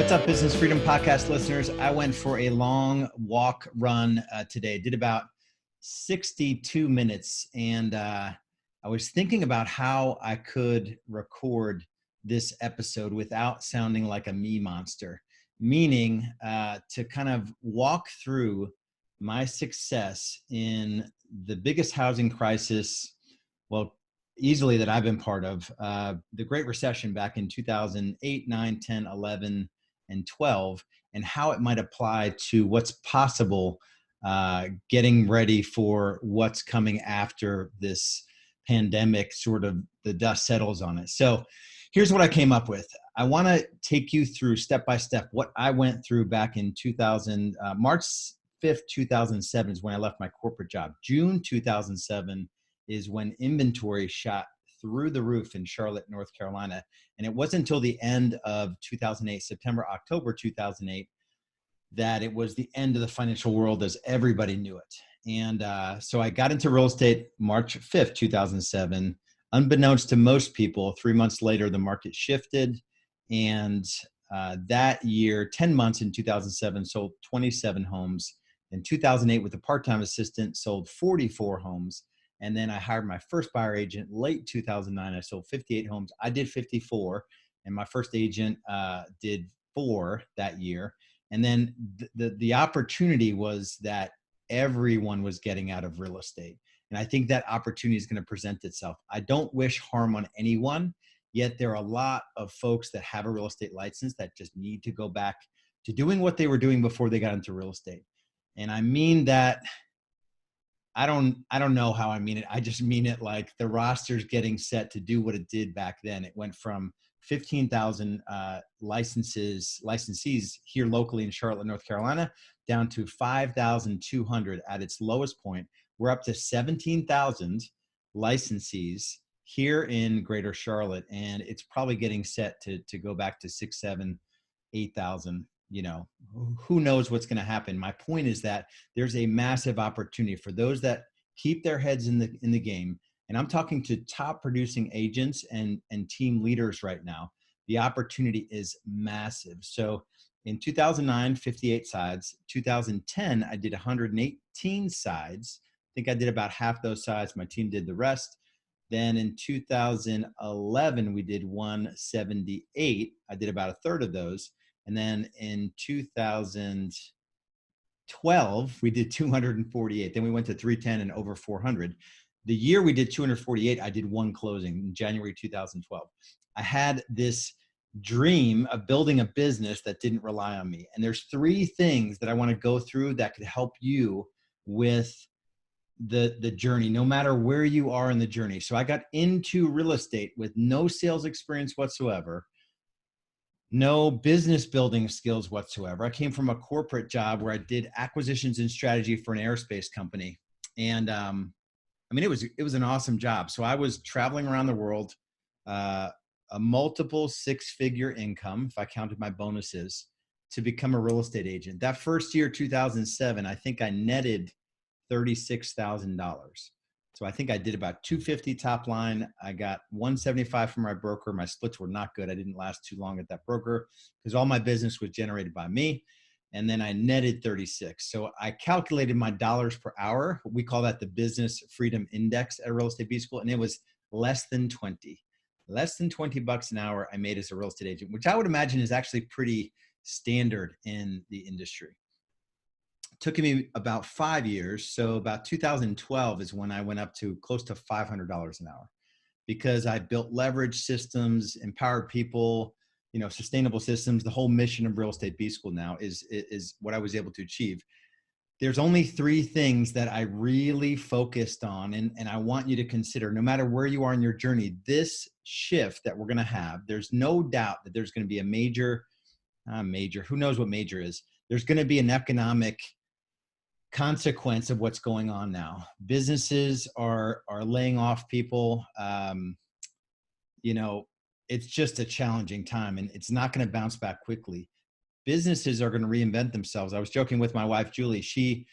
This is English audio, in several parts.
What's up, Business Freedom Podcast listeners? I went for a long walk run today, did about 62 minutes. And I was thinking about how I could record this episode without sounding like a me monster, meaning to kind of walk through my success in the biggest housing crisis, well, easily that I've been part of, the Great Recession back in 2008, 9, 10, 11, and 12, and how it might apply to what's possible getting ready for what's coming after this pandemic, sort of the dust settles on it. So here's what I came up with. I want to take you through step by step what I went through back in March 5th, 2007 is when I left my corporate job. June 2007 is when inventory shot through the roof in Charlotte, North Carolina. And it wasn't until the end of 2008, September, October 2008, that it was the end of the financial world as everybody knew it. And so I got into real estate March 5th, 2007. Unbeknownst to most people, 3 months later, the market shifted. And that year, 10 months in 2007, sold 27 homes. In 2008, with a part-time assistant, sold 44 homes. And then I hired my first buyer agent late 2009. I sold 58 homes. I did 54, and my first agent did 4 that year. And then the opportunity was that everyone was getting out of real estate. And I think that opportunity is going to present itself. I don't wish harm on anyone, yet there are a lot of folks that have a real estate license that just need to go back to doing what they were doing before they got into real estate. And I mean that, I don't know how I mean it. I just mean it like the roster's getting set to do what it did back then. It went from 15,000 licensees here locally in Charlotte, North Carolina, down to 5,200 at its lowest point. We're up to 17,000 licensees here in Greater Charlotte, and it's probably getting set to go back to 6, 7, 8,000. You know, who knows what's going to happen. My point is that there's a massive opportunity for those that keep their heads in the game. And I'm talking to top producing agents and team leaders right now. The opportunity is massive. So in 2009, 58 sides. 2010, I did 118 sides. I think I did about half those sides. My team did the rest. Then in 2011, we did 178. I did about a third of those. And then in 2012, we did 248. Then we went to 310 and over 400. The year we did 248, I did 1 closing in January 2012. I had this dream of building a business that didn't rely on me. And there's 3 things that I want to go through that could help you with the journey, no matter where you are in the journey. So I got into real estate with no sales experience whatsoever. No business building skills whatsoever. I came from a corporate job where I did acquisitions and strategy for an aerospace company. And I mean, it was an awesome job. So I was traveling around the world, a multiple 6-figure income, if I counted my bonuses, to become a real estate agent. That first year, 2007, I think I netted $36,000. So I think I did about 250 top line. I got 175 from my broker. My splits were not good. I didn't last too long at that broker because all my business was generated by me. And then I netted 36. So I calculated my dollars per hour. We call that the Business Freedom Index at Real Estate B School. And it was less than 20. Less than 20 bucks an hour I made as a real estate agent, which I would imagine is actually pretty standard in the industry. Took me about 5 years. So about 2012 is when I went up to close to $500 an hour because I built leverage systems, empowered people, sustainable systems. The whole mission of Real Estate B School now is what I was able to achieve. There's only 3 things that I really focused on. And I want you to consider, no matter where you are in your journey, this shift that we're going to have, there's no doubt that there's going to be a major, who knows what major is. There's going to be an economic consequence of what's going on now. Businesses are laying off people. It's just a challenging time and it's not going to bounce back quickly. Businesses are going to reinvent themselves. I was joking with my wife, Julie. She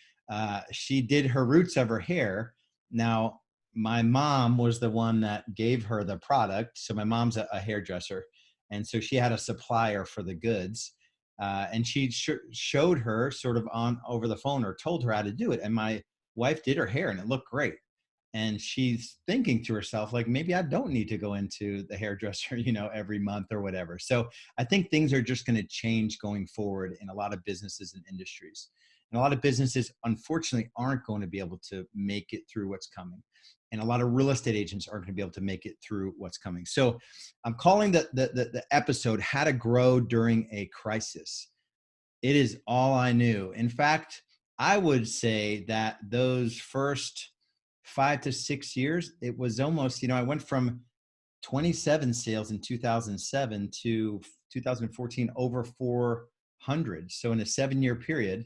did her roots of her hair. Now, my mom was the one that gave her the product. So my mom's a hairdresser. And so she had a supplier for the goods. And she showed her sort of on over the phone, or told her how to do it. And my wife did her hair and it looked great. And she's thinking to herself, like, maybe I don't need to go into the hairdresser, every month or whatever. So I think things are just going to change going forward in a lot of businesses and industries. And a lot of businesses, unfortunately, aren't going to be able to make it through what's coming. And a lot of real estate agents aren't going to be able to make it through what's coming. So I'm calling the episode "How to Grow During a Crisis." It is all I knew. In fact, I would say that those first 5 to 6 years, it was almost, I went from 27 sales in 2007 to 2014, over 400. So in a 7-year period,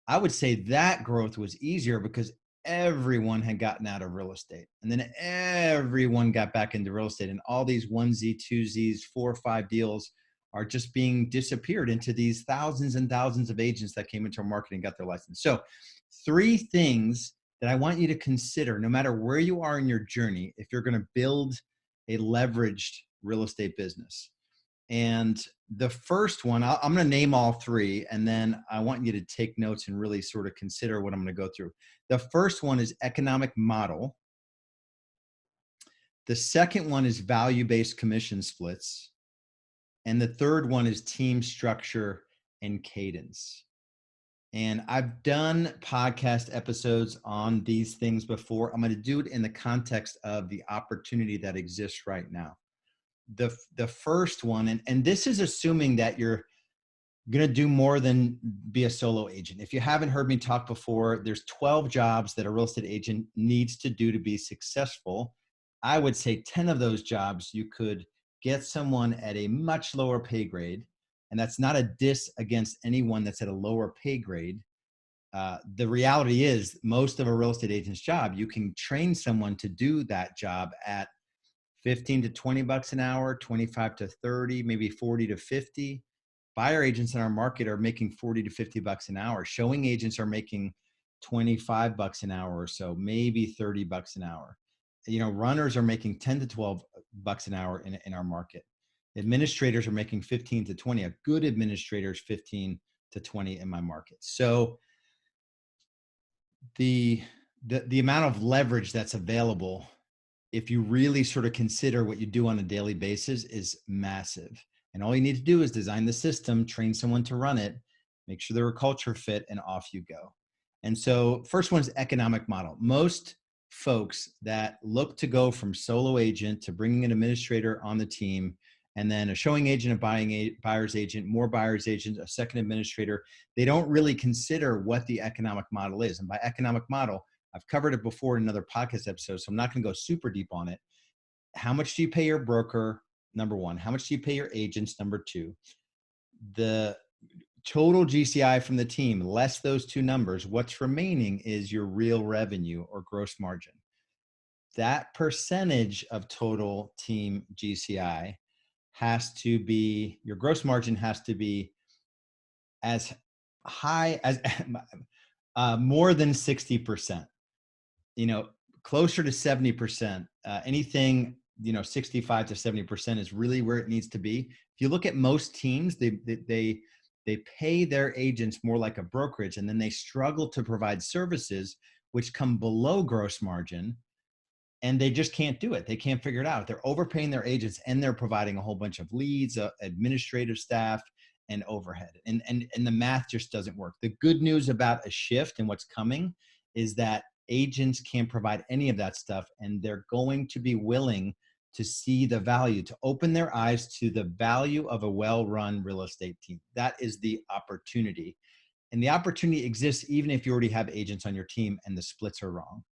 I would say that growth was easier because everyone had gotten out of real estate, and then everyone got back into real estate, and all these 1Z, 2Zs, 4 or 5 deals are just being disappeared into these thousands and thousands of agents that came into our market and got their license. So 3 things that I want you to consider, no matter where you are in your journey, if you're going to build a leveraged real estate business. And the first one, I'm going to name all 3, and then I want you to take notes and really sort of consider what I'm going to go through. The first one is economic model. The second one is value-based commission splits. And the third one is team structure and cadence. And I've done podcast episodes on these things before. I'm going to do it in the context of the opportunity that exists right now. The first one, and this is assuming that you're going to do more than be a solo agent. If you haven't heard me talk before, there's 12 jobs that a real estate agent needs to do to be successful. I would say 10 of those jobs you could get someone at a much lower pay grade. And that's not a diss against anyone that's at a lower pay grade. The reality is, most of a real estate agent's job, you can train someone to do that job at 15 to 20 bucks an hour, 25 to 30, maybe 40 to 50. Buyer agents in our market are making 40 to 50 bucks an hour. Showing agents are making 25 bucks an hour or so, maybe 30 bucks an hour. Runners are making 10 to 12 bucks an hour in our market. Administrators are making 15 to 20. A good administrator is 15 to 20 in my market. So the amount of leverage that's available, if you really sort of consider what you do on a daily basis, is massive. And all you need to do is design the system, train someone to run it, make sure they're a culture fit, and off you go. And so first one is economic model. Most folks that look to go from solo agent to bringing an administrator on the team, and then a showing agent, a buyer's agent, more buyer's agents, a second administrator, they don't really consider what the economic model is. And by economic model, I've covered it before in another podcast episode, so I'm not going to go super deep on it. How much do you pay your broker? Number one. How much do you pay your agents? Number two. The total GCI from the team, less those 2 numbers, what's remaining is your real revenue or gross margin. That percentage of total team GCI has to be, your gross margin has to be as high as more than 60%. Closer to 70%. Anything 65 to 70% is really where it needs to be. If you look at most teams, they pay their agents more like a brokerage, and then they struggle to provide services which come below gross margin, and they just can't do it. They can't figure it out. They're overpaying their agents, and they're providing a whole bunch of leads, administrative staff, and overhead. And the math just doesn't work. The good news about a shift and what's coming is that agents can't provide any of that stuff, and they're going to be willing to see the value, to open their eyes to the value of a well-run real estate team. That is the opportunity. And the opportunity exists even if you already have agents on your team and the splits are wrong.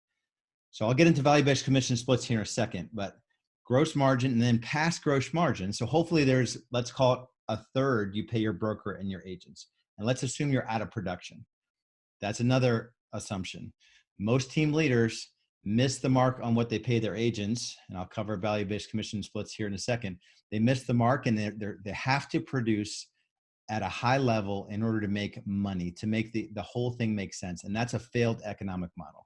So I'll get into value-based commission splits here in a second, but gross margin and then past gross margin. So hopefully there's, let's call it a third you pay your broker and your agents. And let's assume you're out of production. That's another assumption. Most team leaders miss the mark on what they pay their agents, and I'll cover value-based commission splits here in a second. They miss the mark, and they have to produce at a high level in order to make money, to make the whole thing make sense. And that's a failed economic model.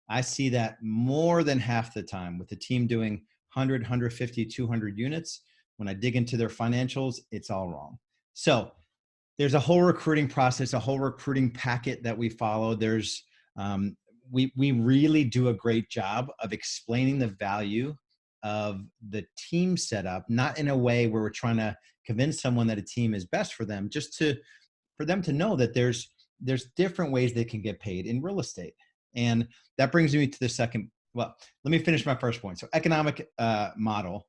I see that more than half the time with the team doing 100, 150, 200 units. When I dig into their financials, it's all wrong. So There's a whole recruiting process, a whole recruiting packet that we follow. There's we really do a great job of explaining the value of the team setup, not in a way where we're trying to convince someone that a team is best for them, just to for them to know that there's different ways they can get paid in real estate. And that brings me to the second. Well, let me finish my first point. So economic model,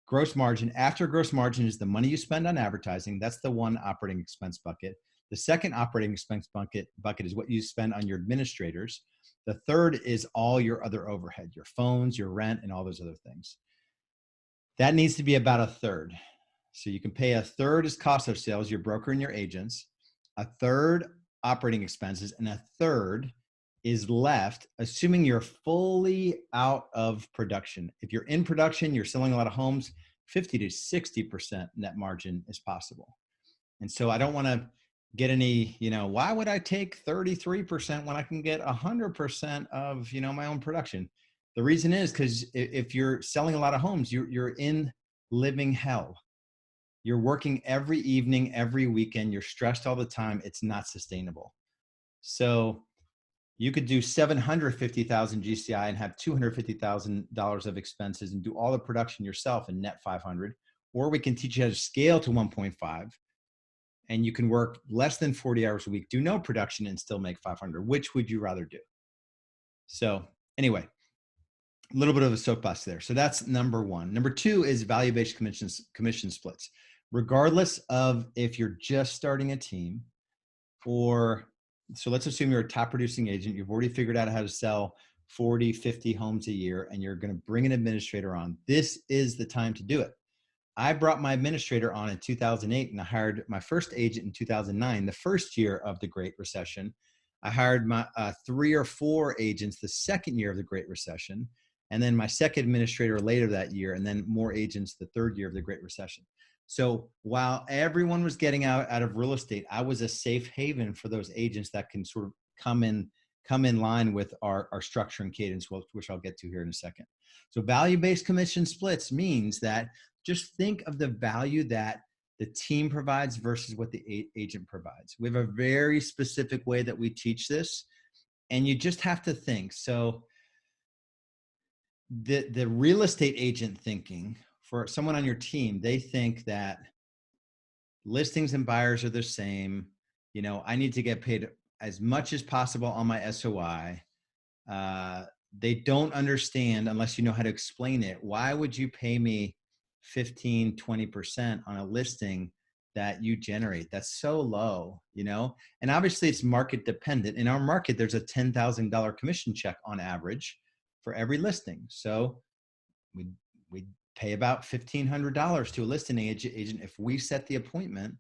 gross margin. After gross margin is the money you spend on advertising. That's the one operating expense bucket. The second operating expense bucket is what you spend on your administrators. The third is all your other overhead, your phones, your rent, and all those other things. That needs to be about a third. So you can pay a third as cost of sales, your broker and your agents, a third operating expenses, and a third is left, assuming you're fully out of production. If you're in production, you're selling a lot of homes, 50 to 60% net margin is possible. And so I don't want to get any, why would I take 33% when I can get 100% of, my own production? The reason is because if you're selling a lot of homes, you're in living hell. You're working every evening, every weekend. You're stressed all the time. It's not sustainable. So you could do 750,000 GCI and have $250,000 of expenses and do all the production yourself and net 500. Or we can teach you how to scale to 1.5, and you can work less than 40 hours a week, do no production, and still make 500. Which would you rather do? So anyway, a little bit of a soapbox there. So that's number one. Number two is value-based commission splits. Regardless of if you're just starting a team, or so let's assume you're a top producing agent, you've already figured out how to sell 40, 50 homes a year, and you're going to bring an administrator on. This is the time to do it. I brought my administrator on in 2008, and I hired my first agent in 2009, the first year of the Great Recession. I hired my 3 or 4 agents the second year of the Great Recession, and then my second administrator later that year, and then more agents the third year of the Great Recession. So while everyone was getting out of real estate, I was a safe haven for those agents that can sort of come in line with our structure and cadence, which I'll get to here in a second. So value-based commission splits means that just think of the value that the team provides versus what the agent provides. We have a very specific way that we teach this, and you just have to think. So the real estate agent thinking, for someone on your team, they think that listings and buyers are the same. I need to get paid as much as possible on my SOI. They don't understand, unless you know how to explain it, why would you pay me 15, 20% on a listing that you generate? That's so low, and obviously it's market dependent. In our market, there's a $10,000 commission check on average for every listing. So we pay about $1,500 to a listing agent if we set the appointment,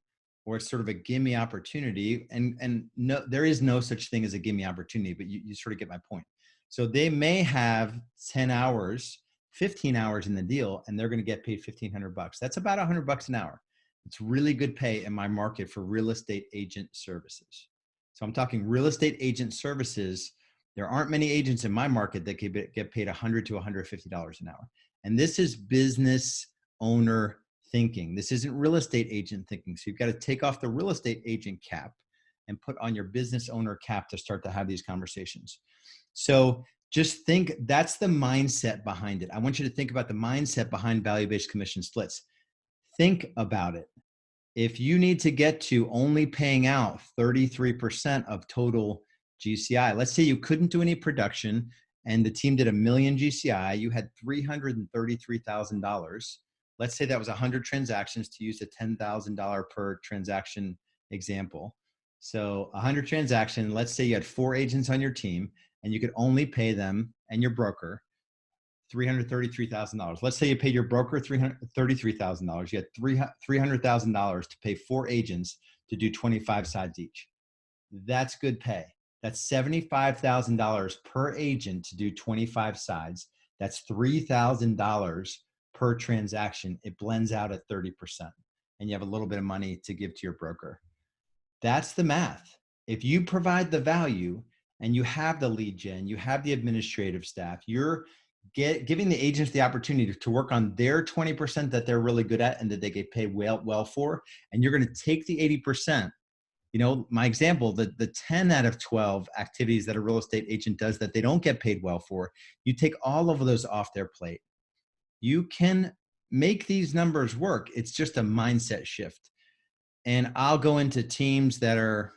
or it's sort of a gimme opportunity. And no, there is no such thing as a gimme opportunity, but you sort of get my point. So they may have 10 hours, 15 hours in the deal, and they're going to get paid $1,500. That's about $100 an hour. It's really good pay in my market for real estate agent services. So I'm talking real estate agent services. There aren't many agents in my market that could get paid $100 to $150 an hour. And this is business owner thinking. This isn't real estate agent thinking. So you've got to take off the real estate agent cap and put on your business owner cap to start to have these conversations. So just think, that's the mindset behind it. I want you to think about the mindset behind value-based commission splits. Think about it. If you need to get to only paying out 33% of total GCI, let's say you couldn't do any production and the team did $1 million GCI, you had $333,000. Let's say that was 100 transactions, to use a $10,000 per transaction example. So 100 transactions, let's say you had 4 agents on your team and you could only pay them and your broker $333,000. Let's say you paid your broker $333,000. You had $300,000 to pay 4 agents to do 25 sides each. That's good pay. That's $75,000 per agent to do 25 sides. That's $3,000 per transaction. It blends out at 30%. And you have a little bit of money to give to your broker. That's the math. If you provide the value and you have the lead gen, you have the administrative staff, you're giving the agents the opportunity to work on their 20% that they're really good at and that they get paid well for. And you're going to take the 80% My example, the 10 out of 12 activities that a real estate agent does that they don't get paid well for, you take all of those off their plate. You can make these numbers work. It's just a mindset shift. And I'll go into teams that are,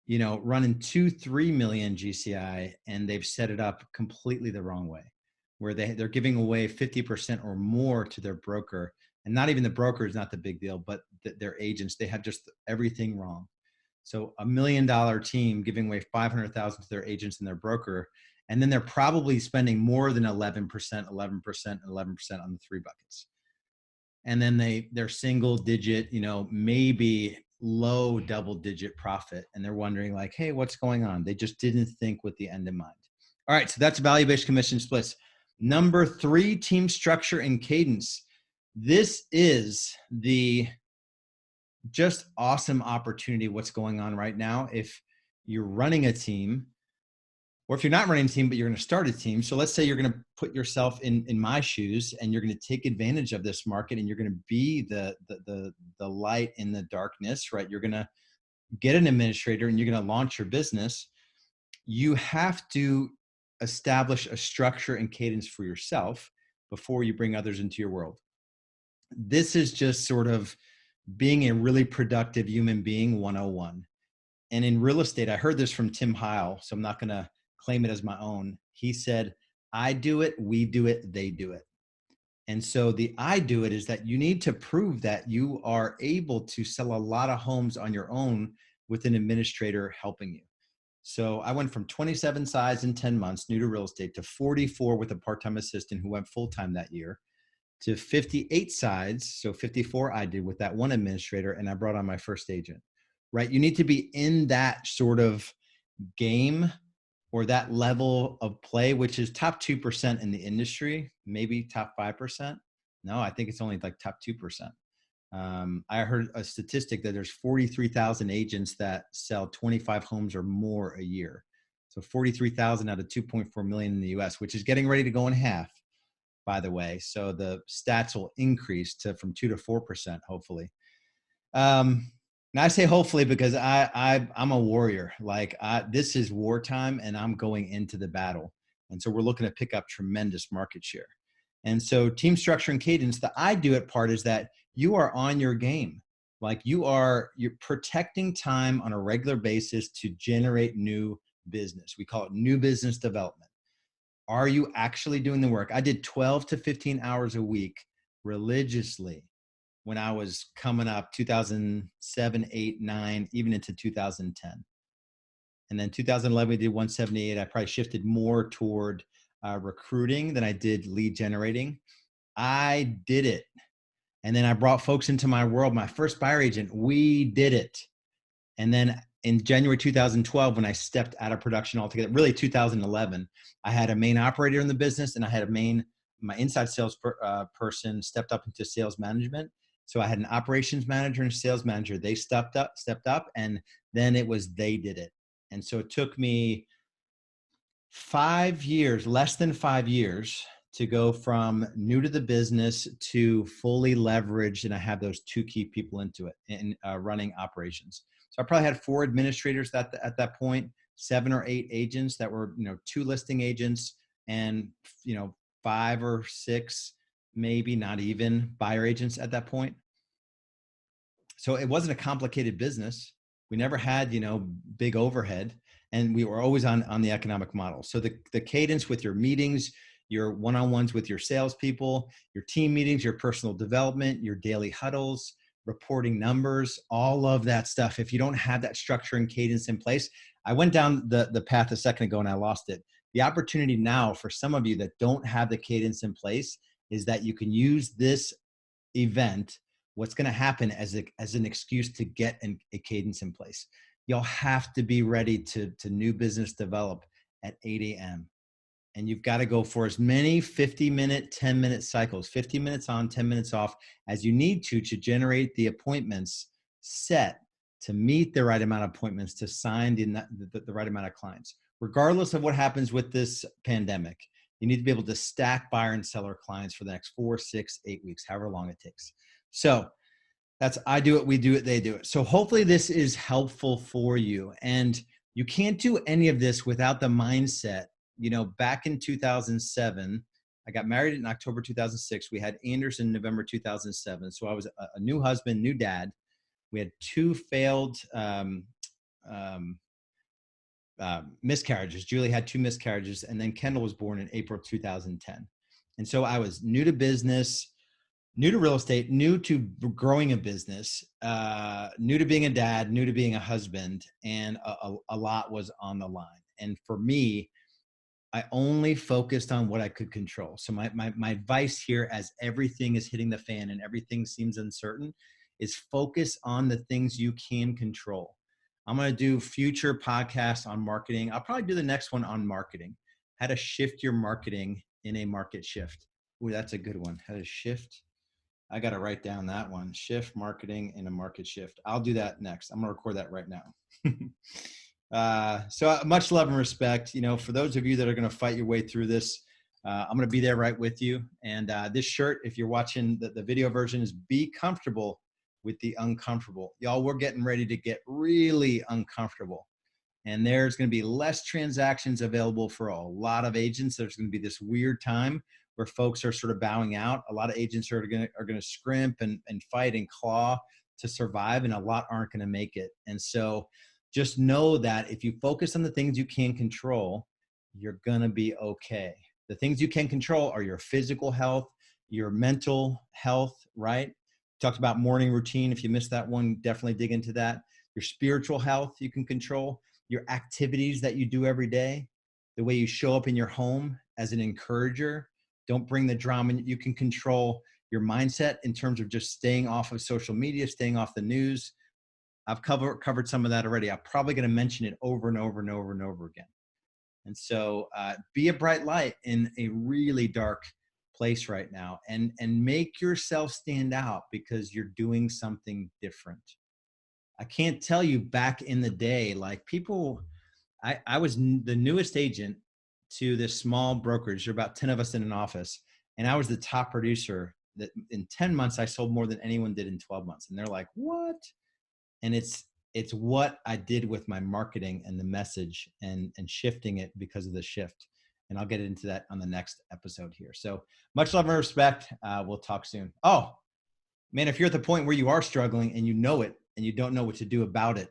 running 2-3 million GCI, and they've set it up completely the wrong way, where they're giving away 50% or more to their broker. And not even the broker is not the big deal, but their agents, they have just everything wrong. So $1 million team giving away 500,000 to their agents and their broker. And then they're probably spending more than 11%, 11%, 11% on the three buckets. And then they're single digit, maybe low double digit profit. And they're wondering like, hey, what's going on? They just didn't think with the end in mind. All right. So that's value-based commission splits. Number 3, team structure and cadence. This is the just awesome opportunity. What's going on right now. If you're running a team, or if you're not running a team, but you're going to start a team. So let's say you're going to put yourself in my shoes, and you're going to take advantage of this market, and you're going to be the light in the darkness, right? You're going to get an administrator and you're going to launch your business. You have to establish a structure and cadence for yourself before you bring others into your world. This is just sort of being a really productive human being 101. And in real estate, I heard this from Tim Heil, so I'm not going to claim it as my own. He said, I do it, we do it, they do it. And so the I do it is that you need to prove that you are able to sell a lot of homes on your own with an administrator helping you. So I went from 27 sides in 10 months, new to real estate, to 44 with a part-time assistant who went full-time that year, to 58 sides. So 54 I did with that one administrator, and I brought on my first agent, right? You need to be in that sort of game or that level of play, which is top 2% in the industry, maybe top 5%. No, I think it's only like top 2%. I heard a statistic that there's 43,000 agents that sell 25 homes or more a year. So 43,000 out of 2.4 million in the US, which is getting ready to go in half, by the way. So the stats will increase from 2 to 4%, hopefully. Now I say hopefully because I'm a warrior. Like this is wartime, and I'm going into the battle. And so we're looking to pick up tremendous market share. And so team structure and cadence, the I do it part is that you are on your game. Like you're protecting time on a regular basis to generate new business. We call it new business development. Are you actually doing the work? I did 12 to 15 hours a week religiously when I was coming up, 2007, 8, 9, even into 2010. And then 2011, we did 178. I probably shifted more toward recruiting than I did lead generating. I did it. And then I brought folks into my world. My first buyer agent, we did it. And then in January 2012, when I stepped out of production altogether, really 2011, I had a main operator in the business, and I had my inside sales person stepped up into sales management. So I had an operations manager and a sales manager. They stepped up, and then they did it. And so it took me 5 years, less than 5 years, to go from new to the business to fully leveraged. And I have those 2 key people into it in running operations. So I probably had 4 administrators at that point, 7 or 8 agents that were, 2 listing agents, and, 5 or 6, maybe not even, buyer agents at that point. So it wasn't a complicated business. We never had, big overhead, and we were always on the economic model. So the cadence with your meetings, your one-on-ones with your salespeople, your team meetings, your personal development, your daily huddles, reporting numbers, all of that stuff. If you don't have that structure and cadence in place, I went down the path a second ago and I lost it. The opportunity now for some of you that don't have the cadence in place is that you can use this event, what's going to happen, as an excuse to get a cadence in place. You'll have to be ready to new business develop at 8 a.m. And you've got to go for as many 50-minute, 10-minute cycles, 50 minutes on, 10 minutes off, as you need to generate the appointments set to meet the right amount of appointments, to sign the right amount of clients. Regardless of what happens with this pandemic, you need to be able to stack buyer and seller clients for the next 4, 6, 8 weeks, however long it takes. So That's I do it, we do it, they do it. So hopefully this is helpful for you. And you can't do any of this without the mindset. Back in 2007, I got married in October 2006. We had Anders in November 2007. So I was a new husband, new dad. We had two failed um, miscarriages. Julie had two miscarriages, and then Kendall was born in April 2010. And so I was new to business, new to real estate, new to growing a business, new to being a dad, new to being a husband, and a lot was on the line. And for me, I only focused on what I could control. So my advice here, as everything is hitting the fan and everything seems uncertain, is focus on the things you can control. I'm going to do future podcasts on marketing. I'll probably do the next one on marketing, how to shift your marketing in a market shift. Ooh, that's a good one. How to shift. I got to write down that one. Shift marketing in a market shift. I'll do that next. I'm going to record that right now. So much love and respect, for those of you that are going to fight your way through this. I'm going to be there right with you. And this shirt, if you're watching the video version, is be comfortable with the uncomfortable. Y'all, we're getting ready to get really uncomfortable. And there's going to be less transactions available for a lot of agents. There's going to be this weird time where folks are sort of bowing out. A lot of agents are going to scrimp and fight and claw to survive, and a lot aren't going to make it. And so just know that if you focus on the things you can control, you're going to be okay. The things you can control are your physical health, your mental health, right? Talked about morning routine. If you missed that one, definitely dig into that. Your spiritual health you can control, your activities that you do every day, the way you show up in your home as an encourager. Don't bring the drama. You can control your mindset in terms of just staying off of social media, staying off the news. I've covered some of that already. I'm probably going to mention it over and over and over and over again. And so be a bright light in a really dark place right now, and make yourself stand out because you're doing something different. I can't tell you, back in the day, like people, I was the newest agent to this small brokerage. There were about 10 of us in an office, and I was the top producer. That in 10 months, I sold more than anyone did in 12 months. And they're like, what? And it's what I did with my marketing and the message and shifting it because of the shift. And I'll get into that on the next episode here. So much love and respect. We'll talk soon. Oh, man, if you're at the point where you are struggling and you know it and you don't know what to do about it,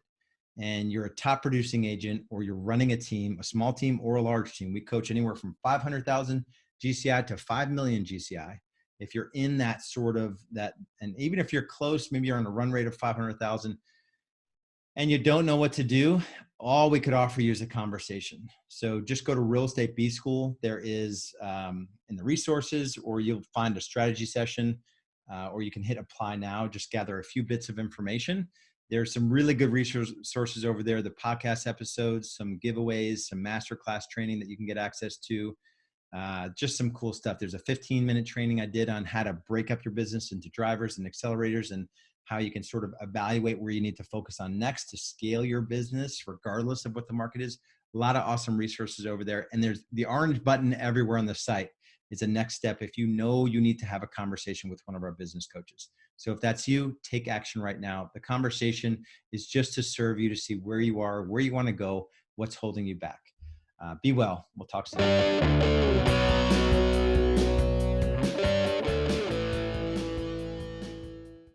and you're a top producing agent, or you're running a team, a small team or a large team, we coach anywhere from 500,000 GCI to 5 million GCI. If you're in that sort of that, and even if you're close, maybe you're on a run rate of 500,000 and you don't know what to do, all we could offer you is a conversation. So just go to Real Estate B School. There is in the resources, or you'll find a strategy session, or you can hit apply now. Just gather a few bits of information. There's some really good resources over there, the podcast episodes, some giveaways, some masterclass training that you can get access to, just some cool stuff. There's a 15-minute training I did on how to break up your business into drivers and accelerators, and how you can sort of evaluate where you need to focus on next to scale your business, regardless of what the market is. A lot of awesome resources over there. And there's the orange button everywhere on the site. Is a next step if you know you need to have a conversation with one of our business coaches. So if that's you, take action right now. The conversation is just to serve you to see where you are, where you want to go, what's holding you back. Be well. We'll talk soon.